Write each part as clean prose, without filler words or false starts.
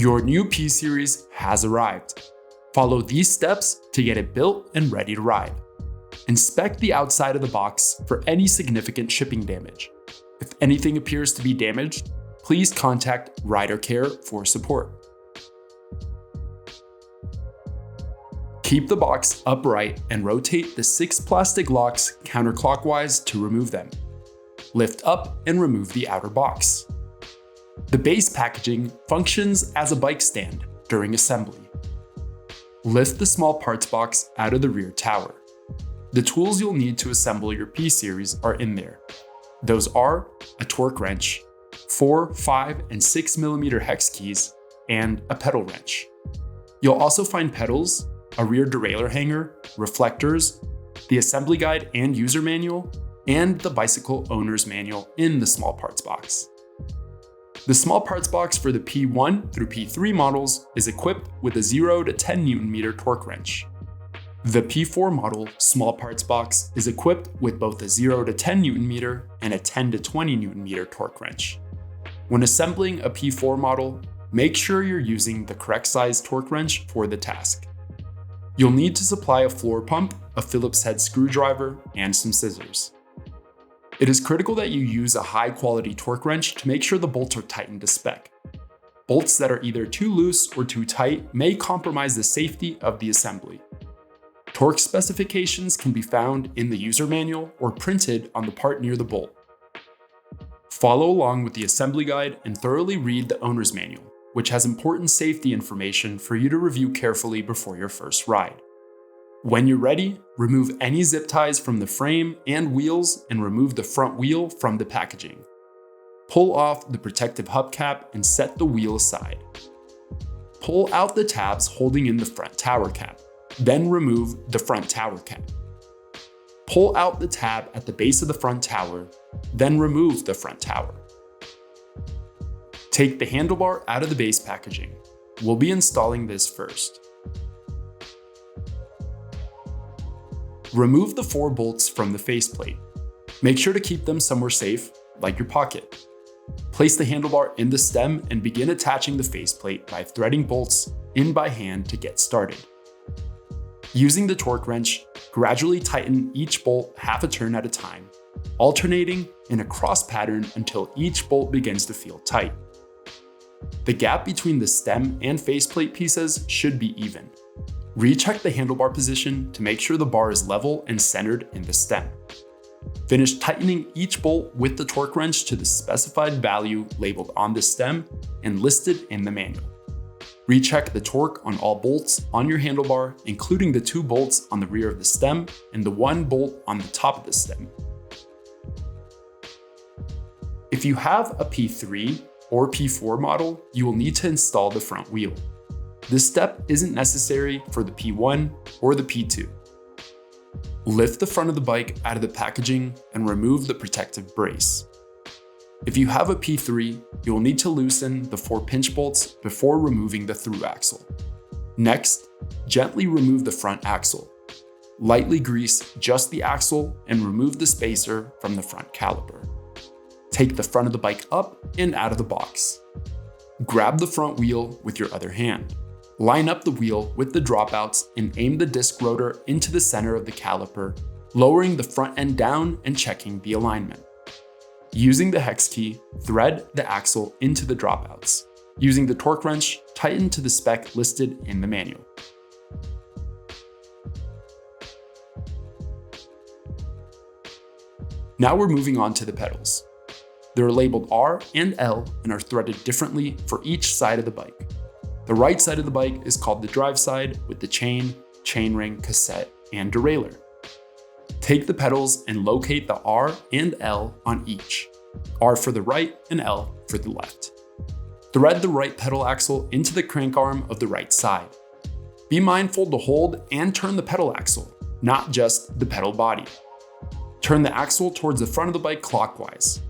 Your new P-Series has arrived. Follow these steps to get it built and ready to ride. Inspect the outside of the box for any significant shipping damage. If anything appears to be damaged, please contact RiderCare for support. Keep the box upright and rotate the 6 plastic locks counterclockwise to remove them. Lift up and remove the outer box. The base packaging functions as a bike stand during assembly. Lift the small parts box out of the rear tower. The tools you'll need to assemble your P-Series are in there. Those are a torque wrench, 4, 5, and 6 mm hex keys, and a pedal wrench. You'll also find pedals, a rear derailleur hanger, reflectors, the assembly guide and user manual, and the bicycle owner's manual in the small parts box. The small parts box for the P1 through P3 models is equipped with a 0 to 10 Nm torque wrench. The P4 model small parts box is equipped with both a 0 to 10 Nm and a 10 to 20 Nm torque wrench. When assembling a P4 model, make sure you're using the correct size torque wrench for the task. You'll need to supply a floor pump, a Phillips head screwdriver, and some scissors. It is critical that you use a high-quality torque wrench to make sure the bolts are tightened to spec. Bolts that are either too loose or too tight may compromise the safety of the assembly. Torque specifications can be found in the user manual or printed on the part near the bolt. Follow along with the assembly guide and thoroughly read the owner's manual, which has important safety information for you to review carefully before your first ride. When you're ready, remove any zip ties from the frame and wheels and remove the front wheel from the packaging. Pull off the protective hubcap and set the wheel aside. Pull out the tabs holding in the front tower cap, then remove the front tower cap. Pull out the tab at the base of the front tower, then remove the front tower. Take the handlebar out of the base packaging. We'll be installing this first. Remove the 4 bolts from the faceplate. Make sure to keep them somewhere safe, like your pocket. Place the handlebar in the stem and begin attaching the faceplate by threading bolts in by hand to get started. Using the torque wrench, gradually tighten each bolt half a turn at a time, alternating in a cross pattern until each bolt begins to feel tight. The gap between the stem and faceplate pieces should be even. Recheck the handlebar position to make sure the bar is level and centered in the stem. Finish tightening each bolt with the torque wrench to the specified value labeled on the stem and listed in the manual. Recheck the torque on all bolts on your handlebar, including the 2 bolts on the rear of the stem and the 1 bolt on the top of the stem. If you have a P3 or P4 model, you will need to install the front wheel. This step isn't necessary for the P1 or the P2. Lift the front of the bike out of the packaging and remove the protective brace. If you have a P3, you will need to loosen the 4 pinch bolts before removing the through axle. Next, gently remove the front axle. Lightly grease just the axle and remove the spacer from the front caliper. Take the front of the bike up and out of the box. Grab the front wheel with your other hand. Line up the wheel with the dropouts and aim the disc rotor into the center of the caliper, lowering the front end down and checking the alignment. Using the hex key, thread the axle into the dropouts. Using the torque wrench, tighten to the spec listed in the manual. Now we're moving on to the pedals. They're labeled R and L and are threaded differently for each side of the bike. The right side of the bike is called the drive side with the chain, chainring, cassette, and derailleur. Take the pedals and locate the R and L on each. R for the right and L for the left. Thread the right pedal axle into the crank arm of the right side. Be mindful to hold and turn the pedal axle, not just the pedal body. Turn the axle towards the front of the bike clockwise.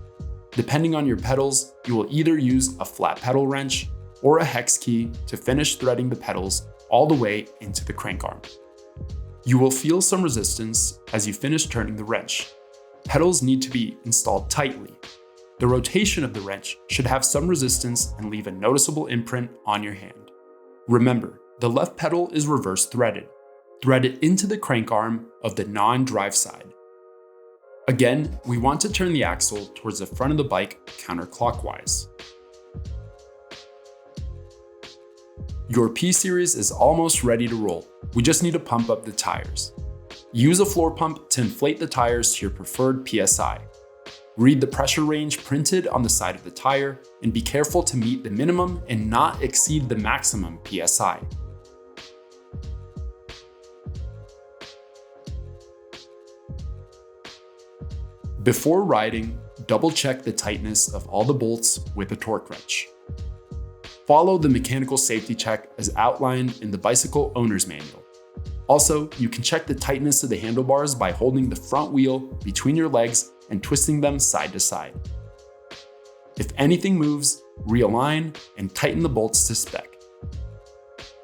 Depending on your pedals, you will either use a flat pedal wrench or a hex key to finish threading the pedals all the way into the crank arm. You will feel some resistance as you finish turning the wrench. Pedals need to be installed tightly. The rotation of the wrench should have some resistance and leave a noticeable imprint on your hand. Remember, the left pedal is reverse threaded. Thread it into the crank arm of the non-drive side. Again, we want to turn the axle towards the front of the bike counterclockwise. Your P-Series is almost ready to roll. We just need to pump up the tires. Use a floor pump to inflate the tires to your preferred PSI. Read the pressure range printed on the side of the tire and be careful to meet the minimum and not exceed the maximum PSI. Before riding, double check the tightness of all the bolts with a torque wrench. Follow the mechanical safety check as outlined in the bicycle owner's manual. Also, you can check the tightness of the handlebars by holding the front wheel between your legs and twisting them side to side. If anything moves, realign and tighten the bolts to spec.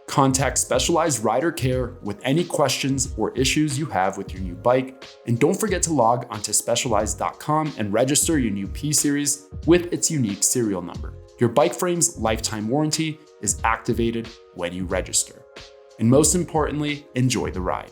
Contact Specialized Rider Care with any questions or issues you have with your new bike, and don't forget to log onto specialized.com and register your new P-Series with its unique serial number. Your bike frame's lifetime warranty is activated when you register. And most importantly, enjoy the ride.